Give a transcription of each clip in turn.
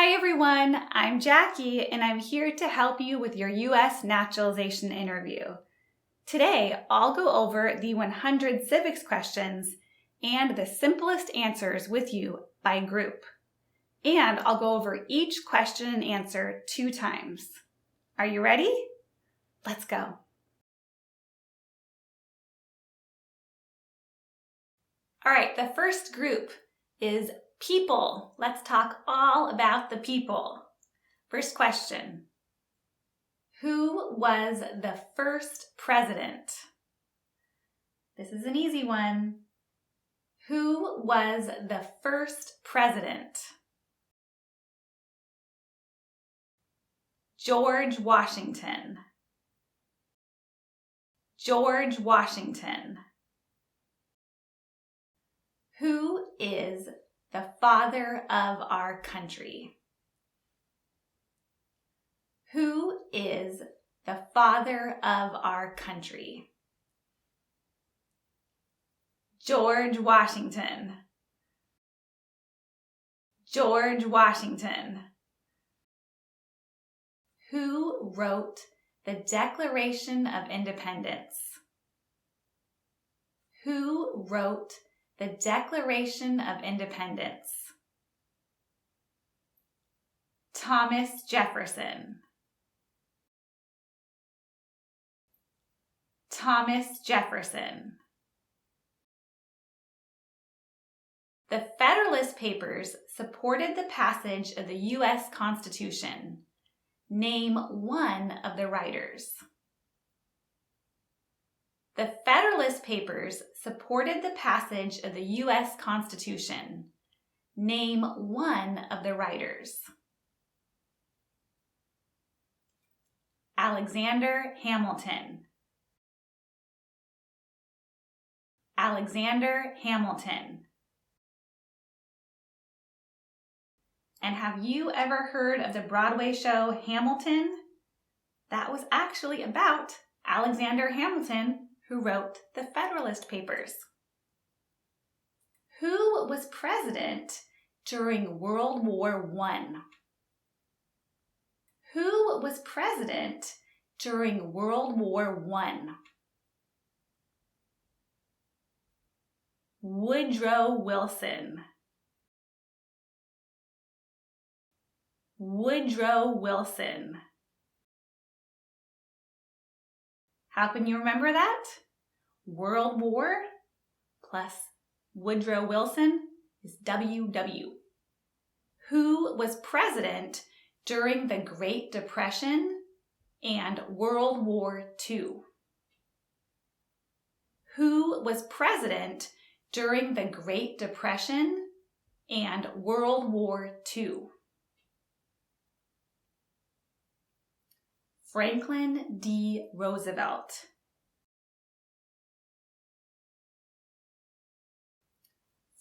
Hi everyone, I'm Jackie and I'm here to help you with your U.S. naturalization interview. Today, I'll go over the 100 civics questions and the simplest answers with you by group. And I'll go over each question and answer 2 times. Are you ready? Let's go. All right, the first group is people. Let's talk all about the people. First question. Who was the first president? This is an easy one. Who was the first president? George Washington. George Washington. Who is the father of our country? Who is the father of our country? George Washington. George Washington. Who wrote the Declaration of Independence? Who wrote the Declaration of Independence? Thomas Jefferson. Thomas Jefferson. The Federalist Papers supported the passage of the U.S. Constitution. Name one of the writers. The Federalist Papers supported the passage of the U.S. Constitution. Name one of the writers. Alexander Hamilton. Alexander Hamilton. And have you ever heard of the Broadway show Hamilton? That was actually about Alexander Hamilton, who wrote the Federalist Papers. Who was president during World War I? Who was president during World War I? Woodrow Wilson. Woodrow Wilson. How can you remember that? World War plus Woodrow Wilson is WW. Who was president during the Great Depression and World War II? Who was president during the Great Depression and World War II? Franklin D. Roosevelt.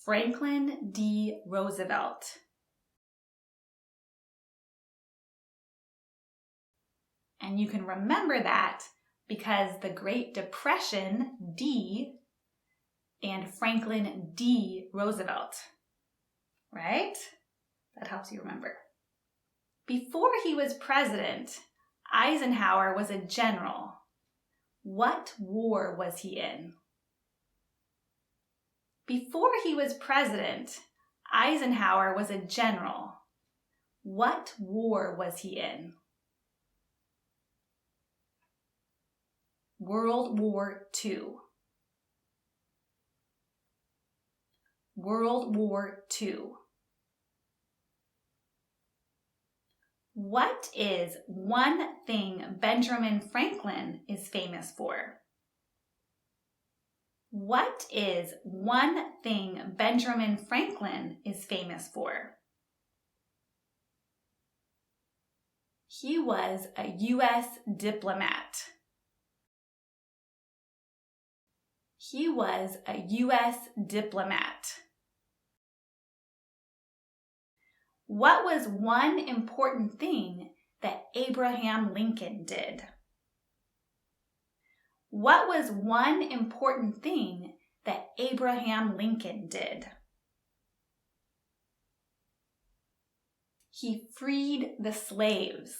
Franklin D. Roosevelt. And you can remember that because the Great Depression, D, and Franklin D. Roosevelt, right? That helps you remember. Before he was president, Eisenhower was a general. What war was he in? Before he was president, Eisenhower was a general. What war was he in? World War II. World War II. What is one thing Benjamin Franklin is famous for? What is one thing Benjamin Franklin is famous for? He was a U.S. diplomat. He was a U.S. diplomat. What was one important thing that Abraham Lincoln did? What was one important thing that Abraham Lincoln did? He freed the slaves.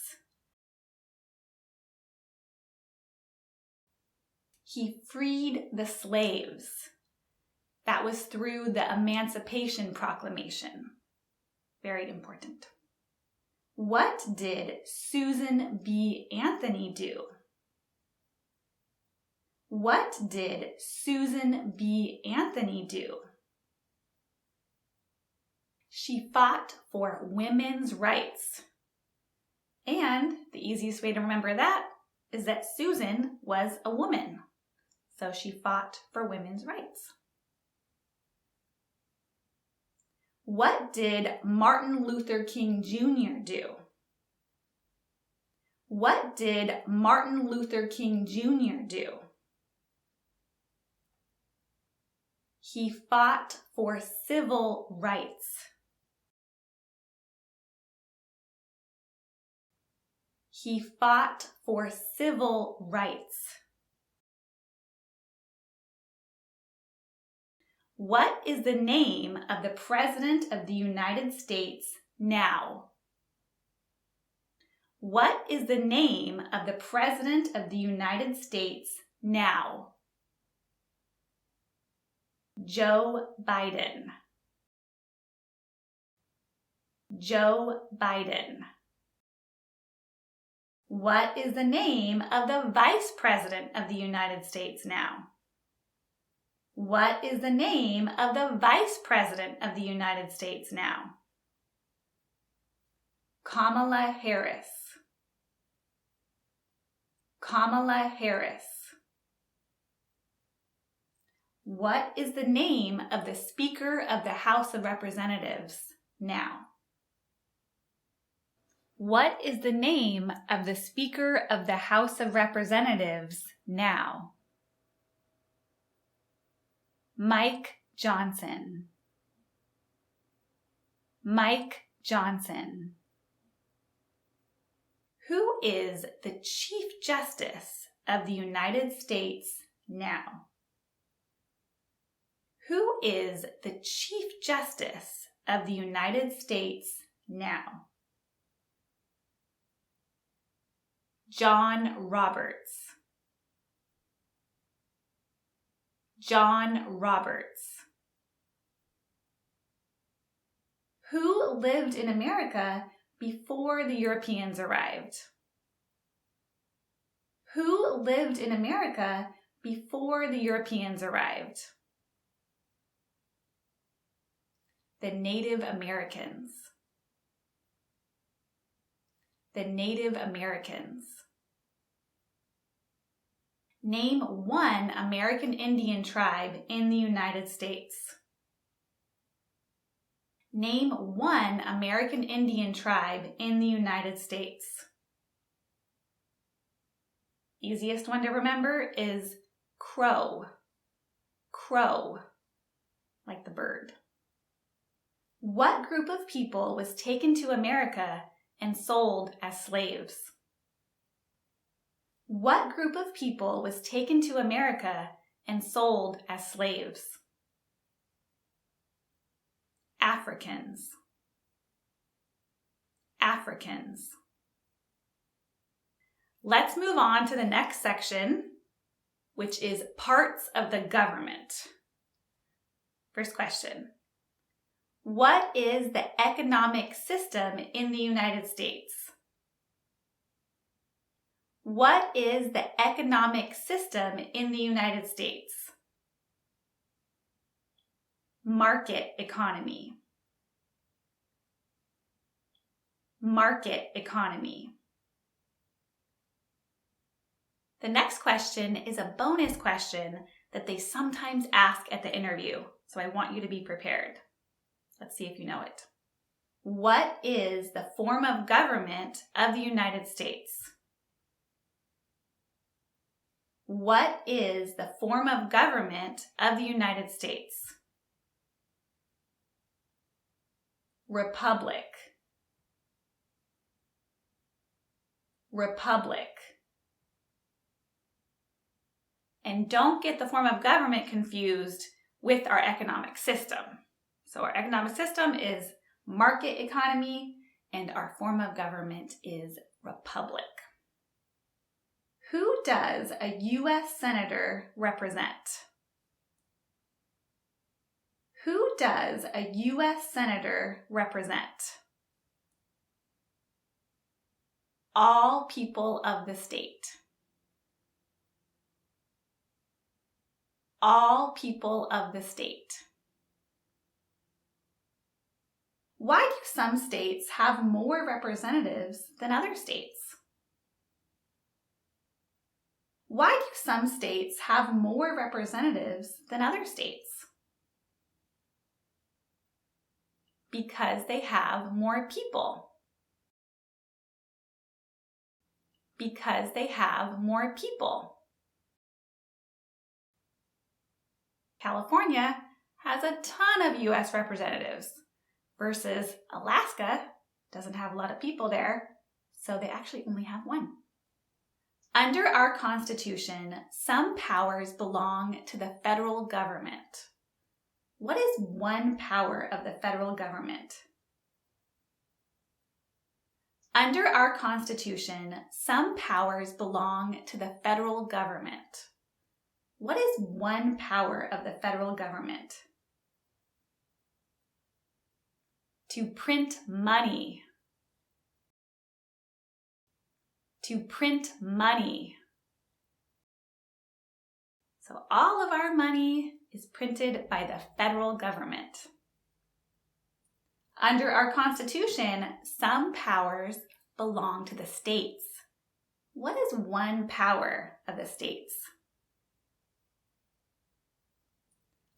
He freed the slaves. That was through the Emancipation Proclamation. Very important. What did Susan B. Anthony do? What did Susan B. Anthony do? She fought for women's rights. And the easiest way to remember that is that Susan was a woman. So she fought for women's rights. What did Martin Luther King Jr. do? What did Martin Luther King Jr. do? He fought for civil rights. He fought for civil rights. What is the name of the President of the United States now? What is the name of the President of the United States now? Joe Biden. Joe Biden. What is the name of the Vice President of the United States now? What is the name of the Vice President of the United States now? Kamala Harris. Kamala Harris. What is the name of the Speaker of the House of Representatives now? What is the name of the Speaker of the House of Representatives now? Mike Johnson. Mike Johnson. Who is the Chief Justice of the United States now? Who is the Chief Justice of the United States now? John Roberts. John Roberts. Who lived in America before the Europeans arrived? Who lived in America before the Europeans arrived? The Native Americans. The Native Americans. Name one American Indian tribe in the United States. Name one American Indian tribe in the United States. Easiest one to remember is Crow. Crow, like the bird. What group of people was taken to America and sold as slaves? What group of people was taken to America and sold as slaves? Africans. Africans. Let's move on to the next section, which is parts of the government. First question. What is the economic system in the United States? What is the economic system in the United States? Market economy. Market economy. The next question is a bonus question that they sometimes ask at the interview, so I want you to be prepared. Let's see if you know it. What is the form of government of the United States? What is the form of government of the United States? Republic. Republic. And don't get the form of government confused with our economic system. So our economic system is market economy, and our form of government is republic. Who does a U.S. Senator represent? Who does a U.S. Senator represent? All people of the state. All people of the state. Why do some states have more representatives than other states? Why do some states have more representatives than other states? Because they have more people. Because they have more people. California has a ton of U.S. representatives versus Alaska doesn't have a lot of people there, so they actually only have one. Under our Constitution, some powers belong to the federal government. What is one power of the federal government? Under our Constitution, some powers belong to the federal government. What is one power of the federal government? To print money. To print money. So all of our money is printed by the federal government. Under our Constitution, some powers belong to the states. What is one power of the states?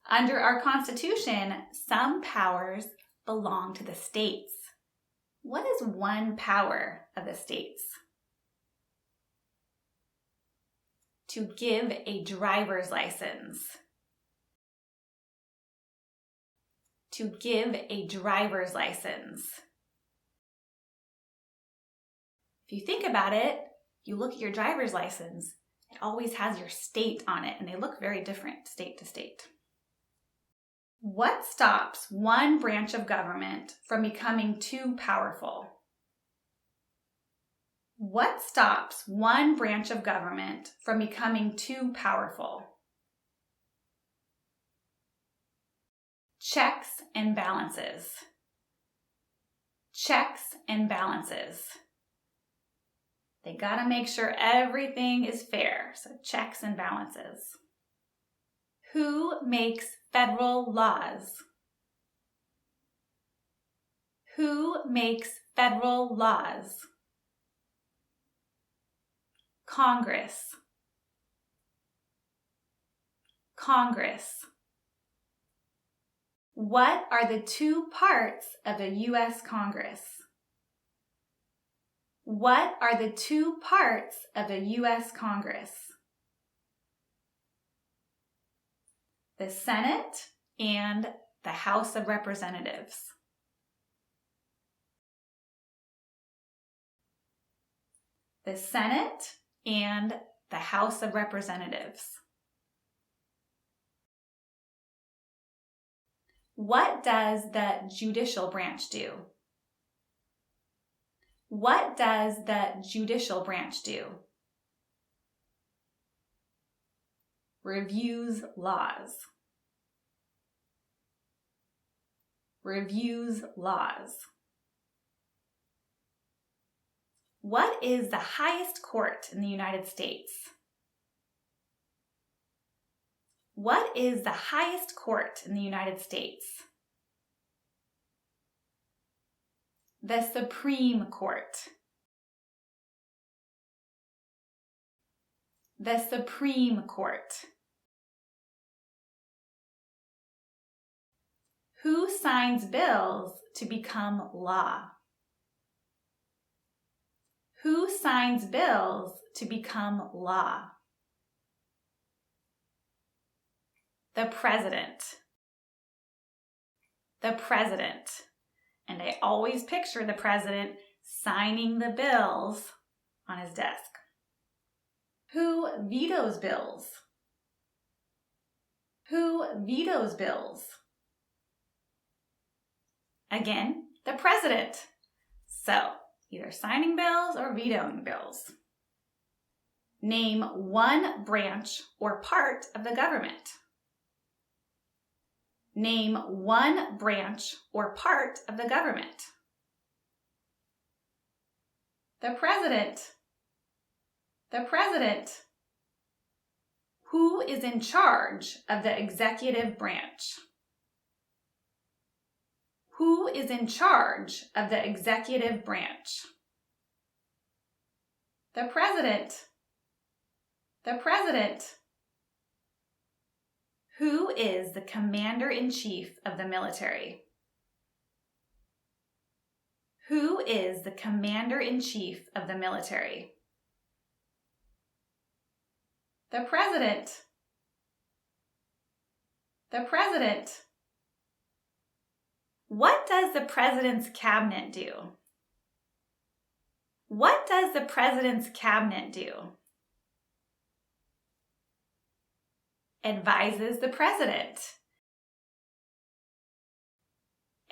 Under our Constitution, some powers belong to the states. What is one power of the states? To give a driver's license. To give a driver's license. If you think about it, you look at your driver's license, it always has your state on it, and they look very different state to state. What stops one branch of government from becoming too powerful? What stops one branch of government from becoming too powerful? Checks and balances. Checks and balances. They gotta make sure everything is fair, so checks and balances. Who makes federal laws? Who makes federal laws? Congress. Congress. What are the two parts of a U.S. Congress? What are the two parts of a U.S. Congress? The Senate and the House of Representatives. The Senate and the House of Representatives. What does the judicial branch do? What does the judicial branch do? Reviews laws. Reviews laws. What is the highest court in the United States? What is the highest court in the United States? The Supreme Court. The Supreme Court. Who signs bills to become law? Who signs bills to become law? The President. The President. And I always picture the President signing the bills on his desk. Who vetoes bills? Who vetoes bills? Again, the President. So, either signing bills or vetoing bills. Name one branch or part of the government. Name one branch or part of the government. The president. The president. Who is in charge of the executive branch? Who is in charge of the executive branch? The president. The president. Who is the commander-in-chief of the military? Who is the commander-in-chief of the military? The president. The president. What does the president's cabinet do? What does the president's cabinet do? Advises the president.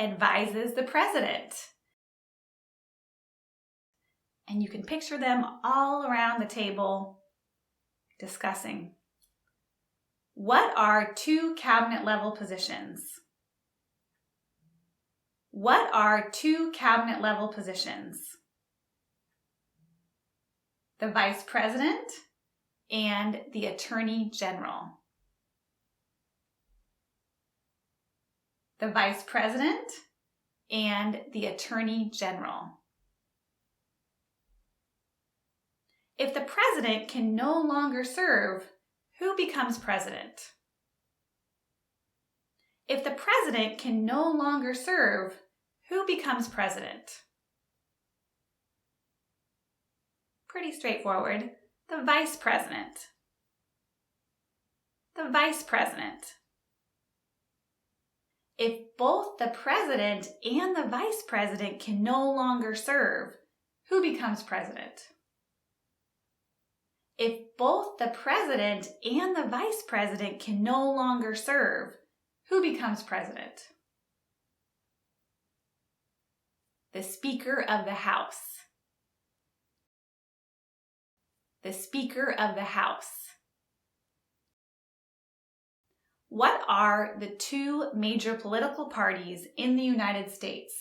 Advises the president. And you can picture them all around the table discussing. What are two cabinet level positions? What are two cabinet level positions? The Vice President and the Attorney General. The Vice President and the Attorney General. If the president can no longer serve, who becomes president? If the president can no longer serve, who becomes president? Pretty straightforward. The vice president. The vice president. If both the president and the vice president can no longer serve, who becomes president? If both the president and the vice president can no longer serve, who becomes president? The Speaker of the House. The Speaker of the House. What are the two major political parties in the United States?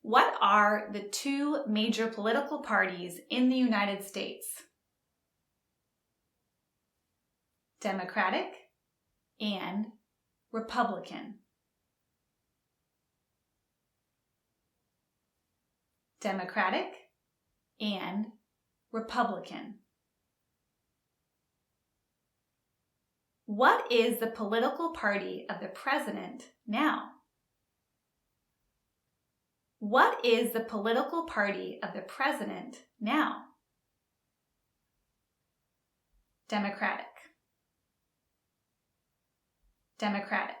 What are the two major political parties in the United States? Democratic and Republican. Democratic and Republican. What is the political party of the president now? What is the political party of the president now? Democratic. Democratic.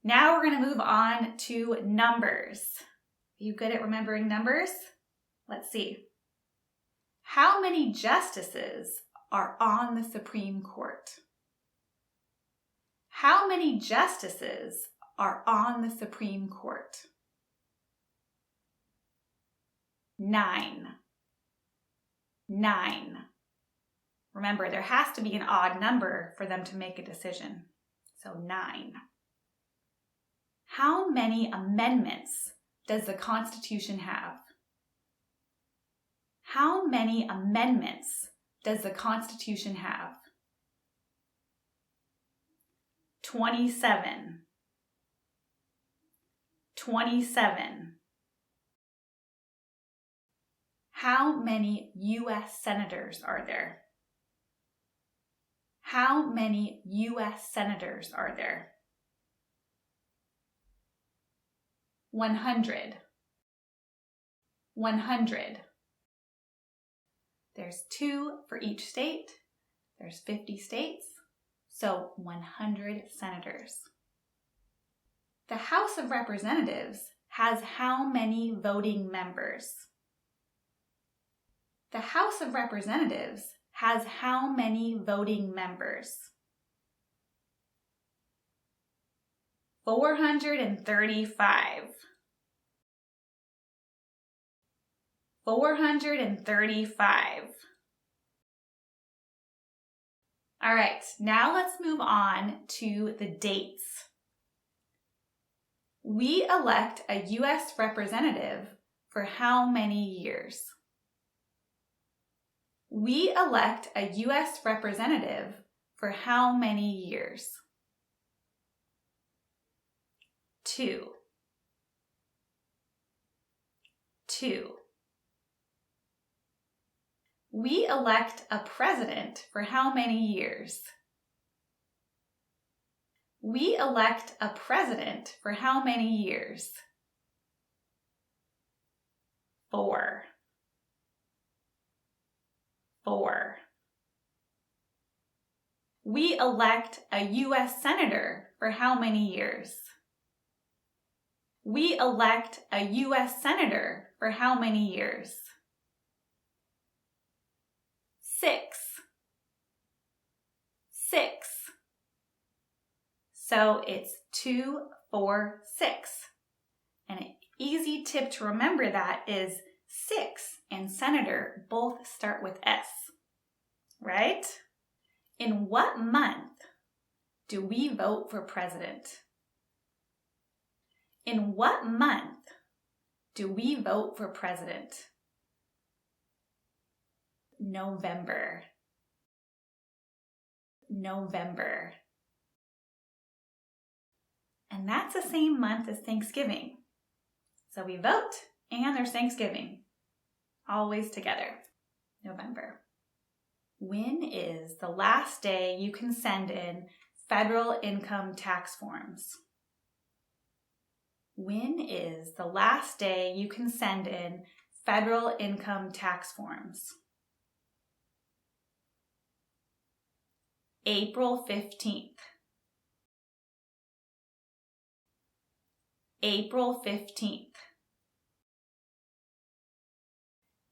Now we're going to move on to numbers. Are you good at remembering numbers? Let's see. How many justices are on the Supreme Court? How many justices are on the Supreme Court? 9. 9. Remember, there has to be an odd number for them to make a decision. So 9. How many amendments does the Constitution have? How many amendments does the Constitution have? 27. 27. How many U.S. senators are there? How many U.S. senators are there? 100. 100. There's 2 for each state. There's 50 states, so 100 senators. The House of Representatives has how many voting members? The House of Representatives has how many voting members? 435. 435. All right, now let's move on to the dates. We elect a U.S. representative for how many years? We elect a U.S. representative for how many years? 2. 2. We elect a president for how many years? We elect a president for how many years? 4. 4. We elect a U.S. senator for how many years? We elect a U.S. senator for how many years? 6. 6. So it's 2, 4, 6. And an easy tip to remember that is 6 and senator both start with S, right? In what month do we vote for president? In what month do we vote for president? November. November. And that's the same month as Thanksgiving. So we vote and there's Thanksgiving. Always together. November. When is the last day you can send in federal income tax forms? When is the last day you can send in federal income tax forms? April 15th. April 15th.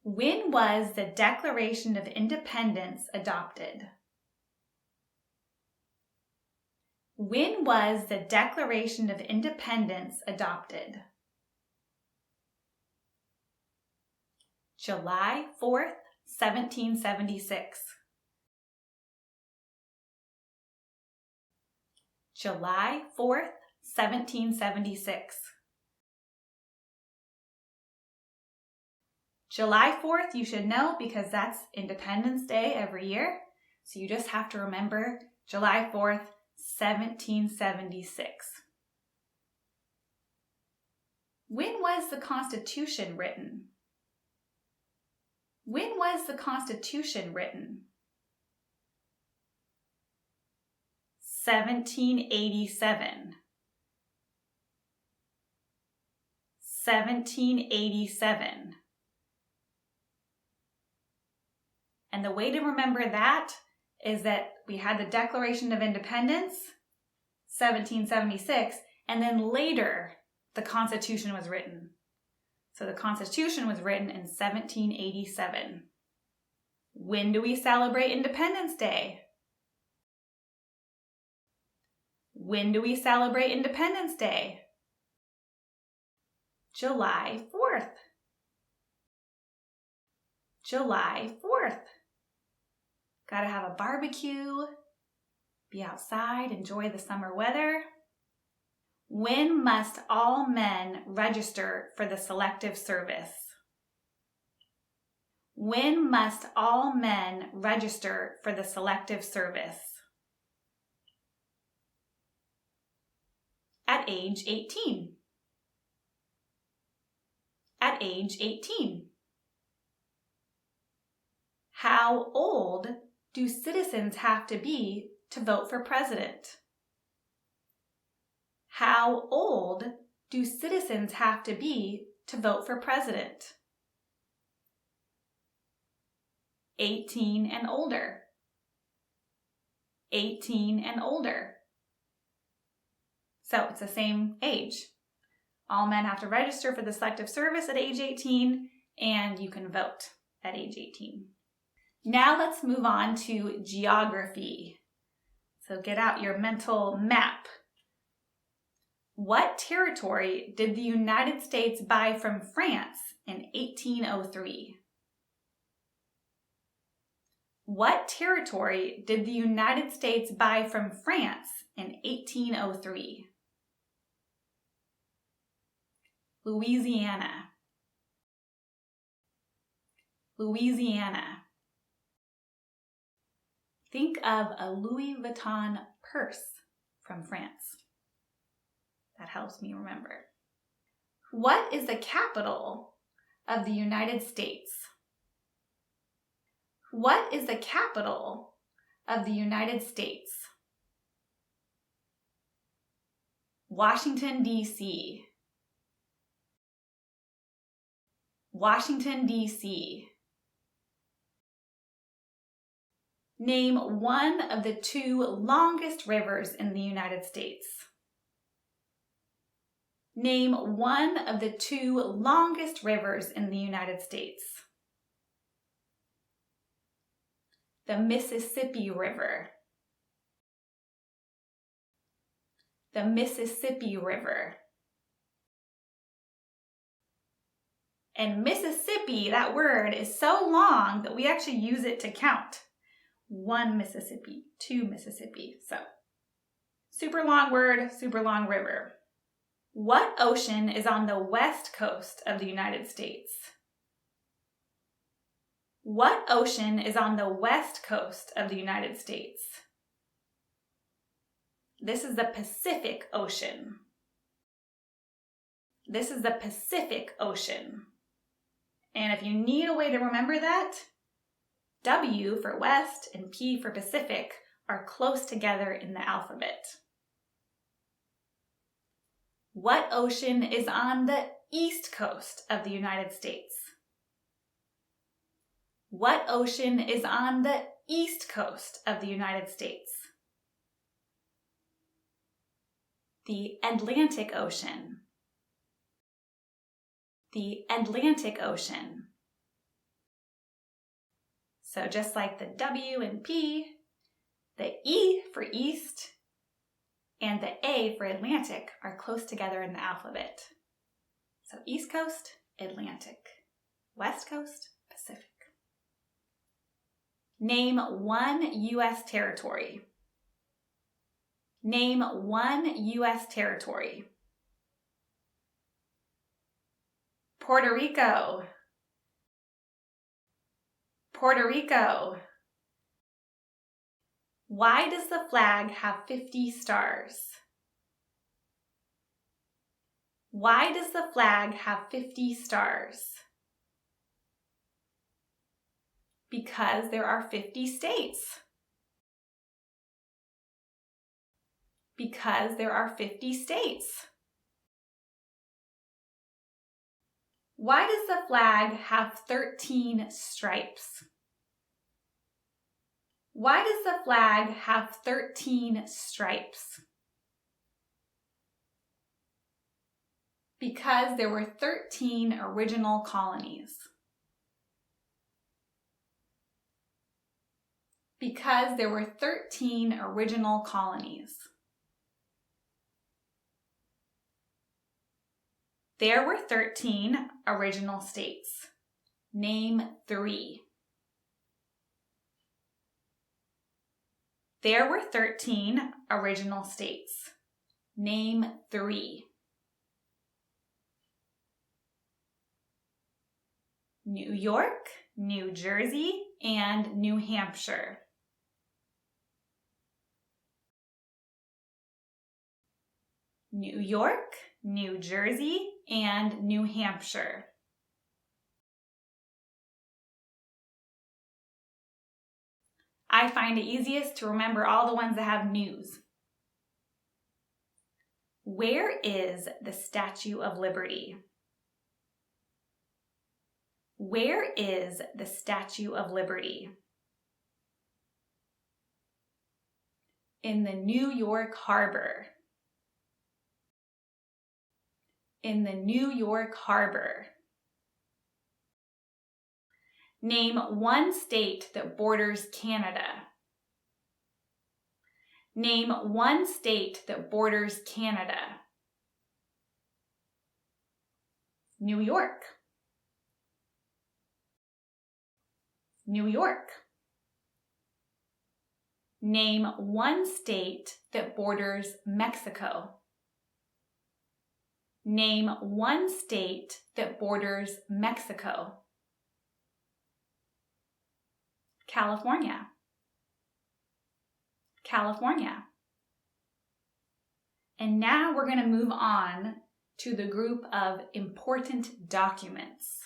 When was the Declaration of Independence adopted? When was the Declaration of Independence adopted? July 4th, 1776. July 4th, 1776. July 4th you should know because that's Independence Day every year. So you just have to remember July 4th, 1776. When was the Constitution written? When was the Constitution written? 1787. 1787. And the way to remember that is that we had the Declaration of Independence, 1776, and then later the Constitution was written. So the Constitution was written in 1787. When do we celebrate Independence Day? When do we celebrate Independence Day? July 4th. July 4th. Gotta have a barbecue, be outside, enjoy the summer weather. When must all men register for the Selective Service? When must all men register for the Selective Service? At age 18. At age 18. How old do citizens have to be to vote for president? How old do citizens have to be to vote for president? 18 and older. 18 and older. So it's the same age. All men have to register for the Selective Service at age 18, and you can vote at age 18. Now let's move on to geography. So get out your mental map. What territory did the United States buy from France in 1803? What territory did the United States buy from France in 1803? Louisiana. Louisiana. Think of a Louis Vuitton purse from France. That helps me remember. What is the capital of the United States? What is the capital of the United States? Washington, D.C. Washington, D.C. Name one of the two longest rivers in the United States. Name one of the two longest rivers in the United States. The Mississippi River. The Mississippi River. And Mississippi, that word, is so long that we actually use it to count. 1 Mississippi, 2 Mississippi. So, super long word, super long river. What ocean is on the west coast of the United States? What ocean is on the west coast of the United States? This is the Pacific Ocean. This is the Pacific Ocean. And if you need a way to remember that, W for West and P for Pacific are close together in the alphabet. What ocean is on the east coast of the United States? What ocean is on the east coast of the United States? The Atlantic Ocean. The Atlantic Ocean. So just like the W and P, the E for East and the A for Atlantic are close together in the alphabet. So East Coast, Atlantic. West Coast, Pacific. Name one U.S. territory. Name one U.S. territory. Puerto Rico. Puerto Rico. Why does the flag have 50 stars? Why does the flag have 50 stars? Because there are 50 states. Because there are 50 states. Why does the flag have 13 stripes? Why does the flag have 13 stripes? Because there were 13 original colonies. Because there were 13 original colonies. There were 13 original states. Name 3. There were 13 original states. Name 3. New York, New Jersey, and New Hampshire. New York, New Jersey, and New Hampshire. I find it easiest to remember all the ones that have news. Where is the Statue of Liberty? Where is the Statue of Liberty? In the New York Harbor. In the New York Harbor. Name one state that borders Canada. Name one state that borders Canada. New York. New York. Name one state that borders Mexico. Name one state that borders Mexico. California. California. And now we're going to move on to the group of important documents.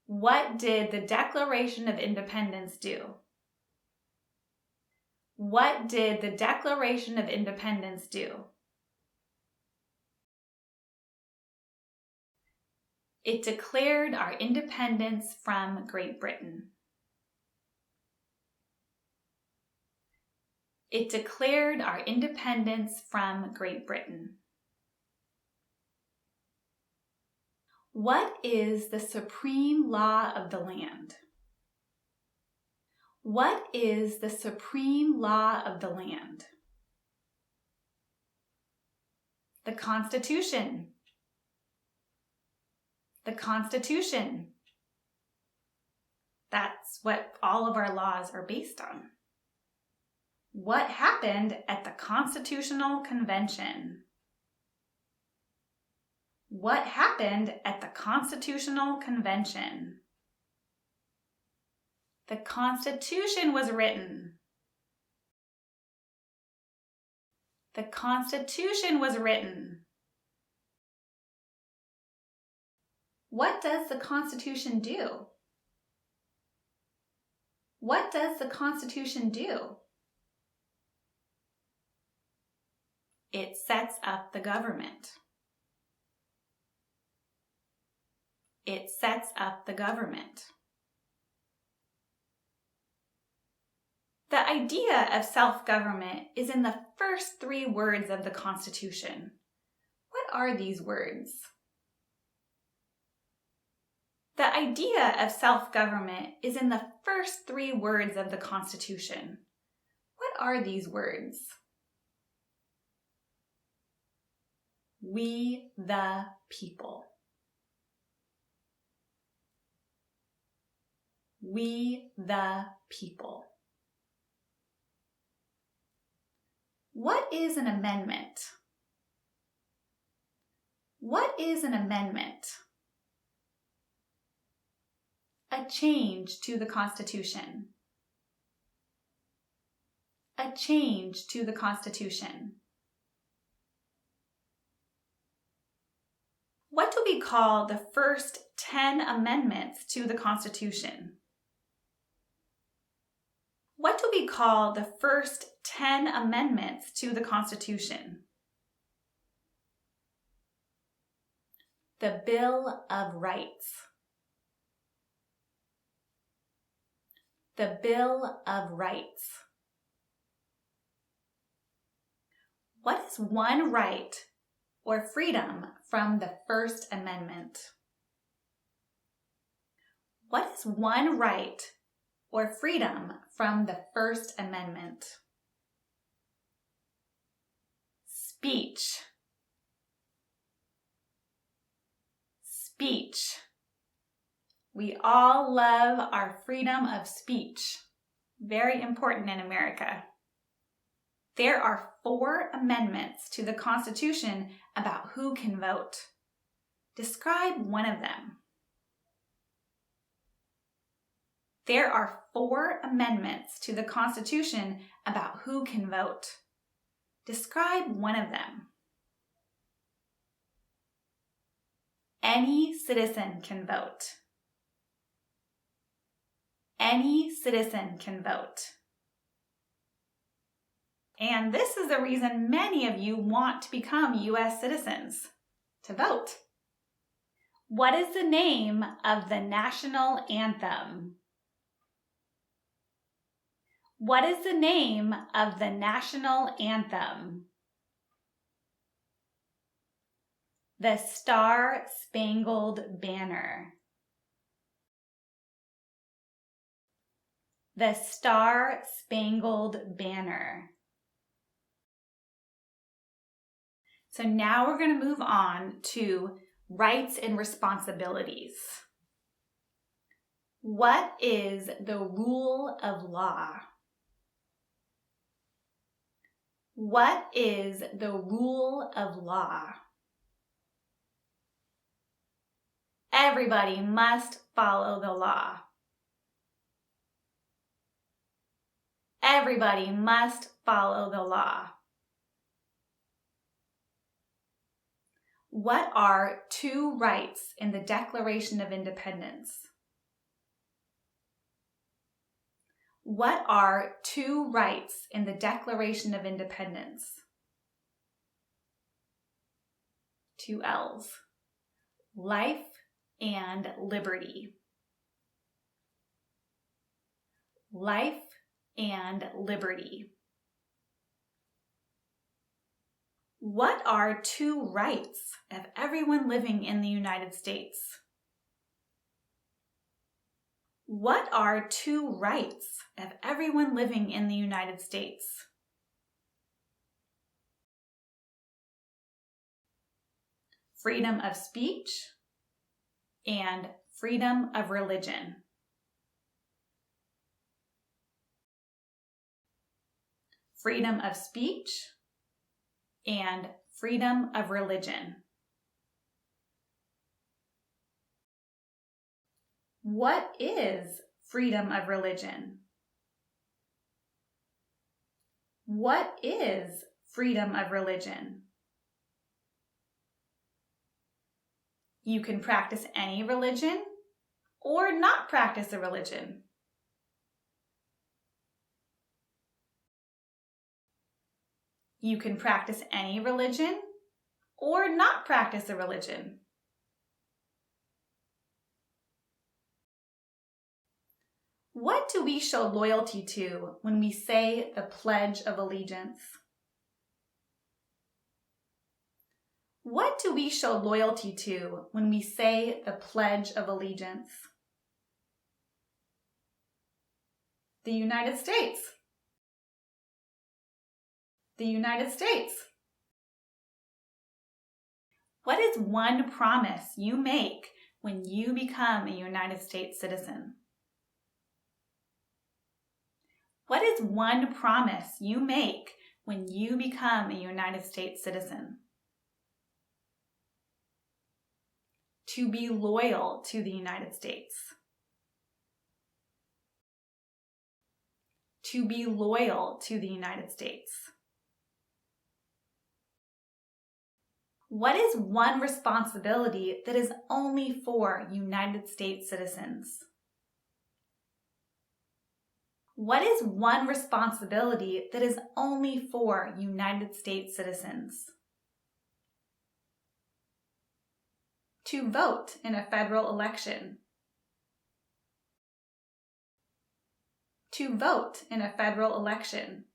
What did the Declaration of Independence do? What did the Declaration of Independence do? It declared our independence from Great Britain. It declared our independence from Great Britain. What is the supreme law of the land? What is the supreme law of the land? The Constitution. The Constitution. That's what all of our laws are based on. What happened at the Constitutional Convention? What happened at the Constitutional Convention? The Constitution was written. The Constitution was written. What does the Constitution do? What does the Constitution do? It sets up the government. It sets up the government. The idea of self-government is in the first 3 words of the Constitution. What are these words? The idea of self-government is in the first 3 words of the Constitution. What are these words? We the people. We the people. What is an amendment? What is an amendment? A change to the Constitution. A change to the Constitution. What do we call the first 10 amendments to the Constitution? What do we call the first 10 amendments to the Constitution? The Bill of Rights. The Bill of Rights. What is one right or freedom from the First Amendment? What is one right or freedom from the First Amendment? Speech. Speech. We all love our freedom of speech. Very important in America. There are 4 amendments to the Constitution about who can vote. Describe one of them. There are 4 amendments to the Constitution about who can vote. Describe one of them. Any citizen can vote. Any citizen can vote. And this is the reason many of you want to become U.S. citizens, to vote. What is the name of the national anthem? What is the name of the national anthem? The Star-Spangled Banner. The Star-Spangled Banner. So now we're going to move on to Rights and responsibilities. What is the rule of law? What is the rule of law? Everybody must follow the law. Everybody must follow the law. What are two rights in the Declaration of Independence? What are two rights in the Declaration of Independence? Two L's. Life and liberty. Life and liberty. What are two rights of everyone living in the United States? What are two rights of everyone living in the United States? Freedom of speech and freedom of religion. Freedom of speech and freedom of religion. What is freedom of religion? What is freedom of religion? You can practice any religion or not practice a religion. You can practice any religion or not practice a religion. What do we show loyalty to when we say the Pledge of Allegiance? What do we show loyalty to when we say the Pledge of Allegiance? The United States. The United States. What is one promise you make when you become a United States citizen? What is one promise you make when you become a United States citizen? To be loyal to the United States. To be loyal to the United States. What is one responsibility that is only for United States citizens? What is one responsibility that is only for United States citizens? To vote in a federal election. To vote in a federal election.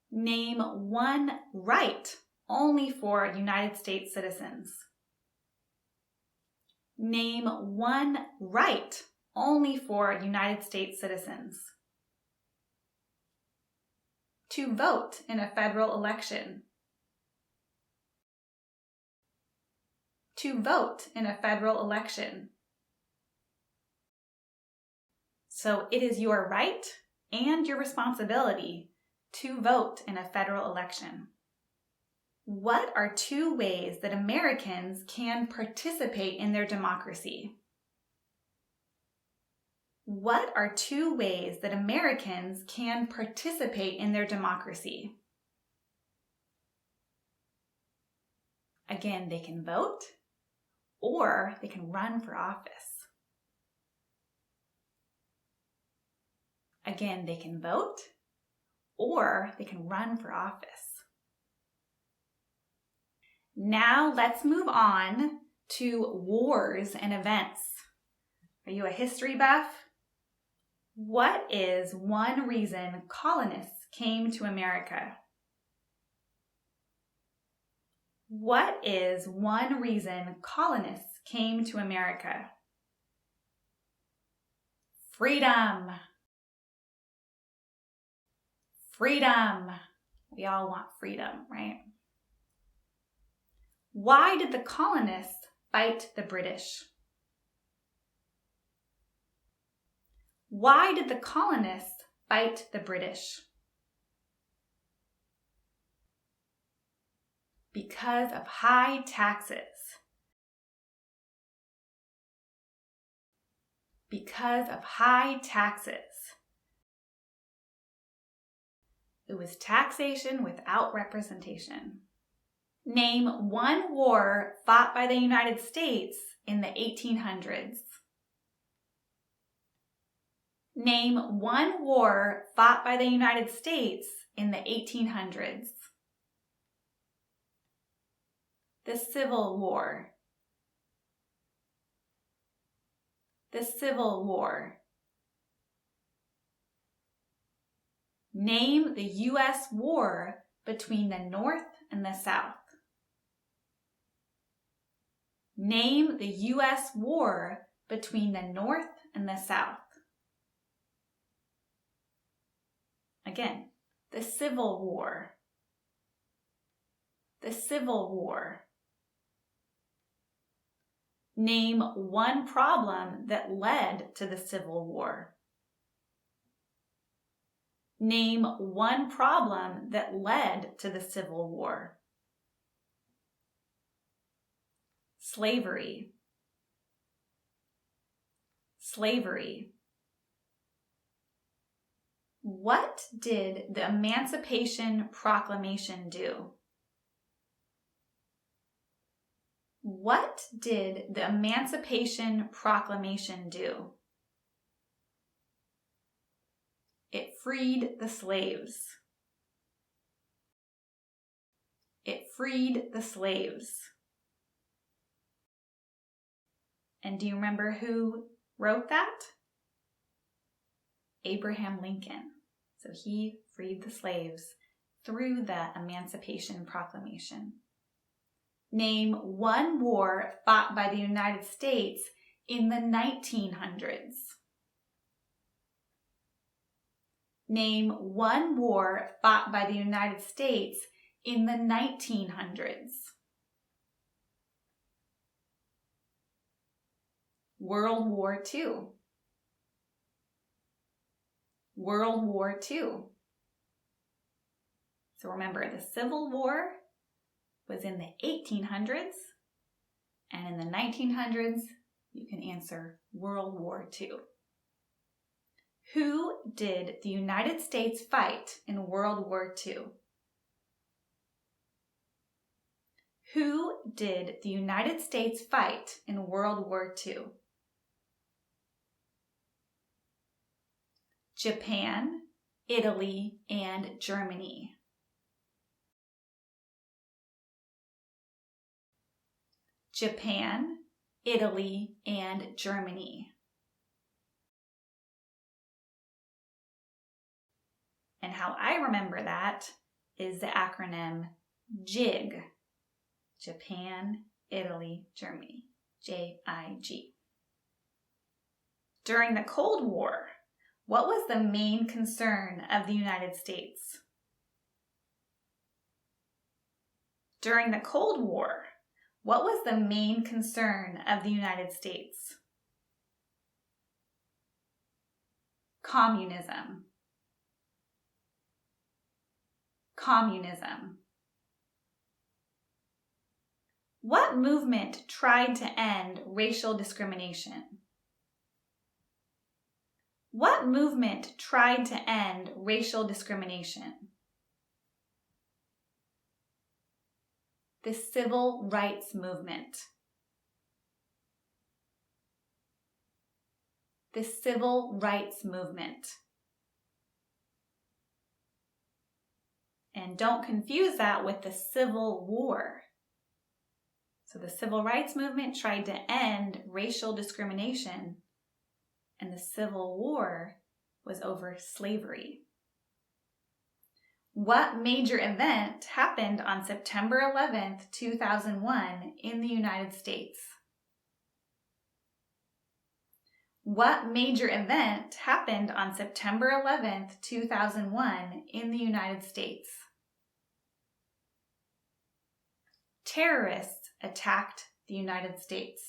Name one right only for United States citizens. Name one right only for United States citizens. To vote in a federal election. To vote in a federal election. So it is your right and your responsibility to vote in a federal election. What are two ways that Americans can participate in their democracy? What are two ways that Americans can participate in their democracy? Again, they can vote or they can run for office. Again, they can vote or they can run for office. Now let's move on to wars and events. Are you a history buff? What is one reason colonists came to America? What is one reason colonists came to America? Freedom. Freedom. We all want freedom, right? Why did the colonists fight the British? Why did the colonists fight the British? Because of high taxes. Because of high taxes. It was taxation without representation. Name one war fought by the United States in the 1800s. Name one war fought by the United States in the 1800s. The Civil War. The Civil War. Name the U.S. war between the North and the South. Name the U.S. war between the North and the South. Again, the Civil War. The Civil War. Name one problem that led to the Civil War. Name one problem that led to the Civil War. Slavery. Slavery. What did the Emancipation Proclamation do? What did the Emancipation Proclamation do? It freed the slaves. It freed the slaves. And do you remember who wrote that? Abraham Lincoln. So he freed the slaves through the Emancipation Proclamation. Name one war fought by the United States in the 1900s. Name one war fought by the United States in the 1900s. World War II. World War II. So remember, the Civil War was in the 1800s, and in the 1900s, you can answer World War II. Who did the United States fight in World War II? Who did the United States fight in World War II? Japan, Italy, and Germany. Japan, Italy, and Germany. And how I remember that is the acronym JIG. Japan, Italy, Germany. JIG. During the Cold War, what was the main concern of the United States? During the Cold War, what was the main concern of the United States? Communism. Communism. What movement tried to end racial discrimination? What movement tried to end racial discrimination? The Civil Rights Movement. The Civil Rights Movement. And don't confuse that with the Civil War. So the Civil Rights Movement tried to end racial discrimination, and the Civil War was over slavery. What major event happened on September 11th, 2001 in the United States? What major event happened on September 11th, 2001 in the United States? Terrorists attacked the United States.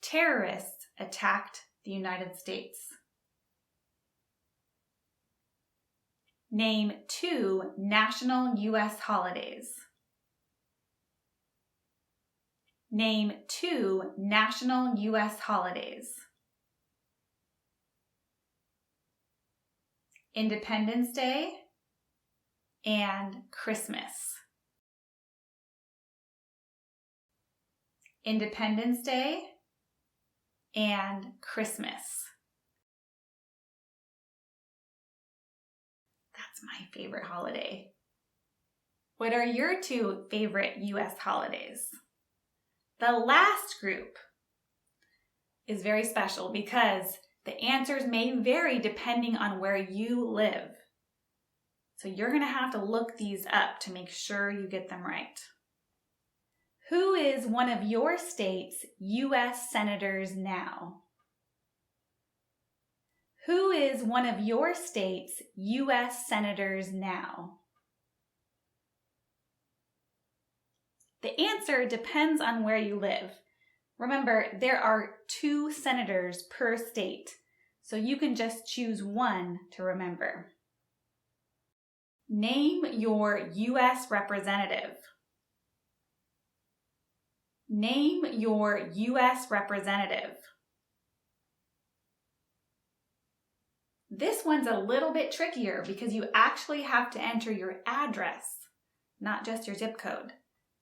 Terrorists attacked the United States. Name 2 national U.S. holidays. Name 2 national U.S. holidays. Independence Day and Christmas. Independence Day and Christmas. That's my favorite holiday. What are your 2 favorite U.S. holidays? The last group is very special because the answers may vary depending on where you live. So you're going to have to look these up to make sure you get them right. Who is one of your state's U.S. senators now? Who is one of your state's U.S. senators now? The answer depends on where you live. Remember, there are 2 senators per state, so you can just choose one to remember. Name your U.S. representative. Name your U.S. representative. This one's a little bit trickier because you actually have to enter your address, not just your zip code,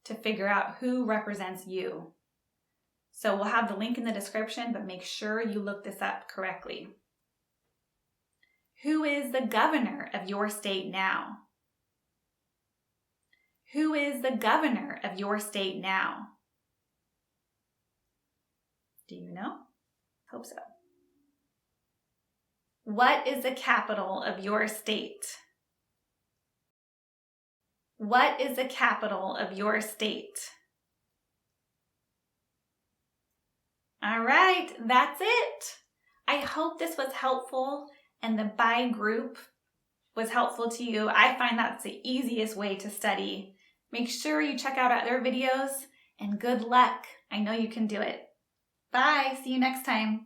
to figure out who represents you. So we'll have the link in the description, but make sure you look this up correctly. Who is the governor of your state now? Who is the governor of your state now? Do you know? Hope so. What is the capital of your state? What is the capital of your state? All right, that's it. I hope this was helpful and the by group was helpful to you. I find that's the easiest way to study. Make sure you check out other videos and good luck. I know you can do it. Bye. See you next time.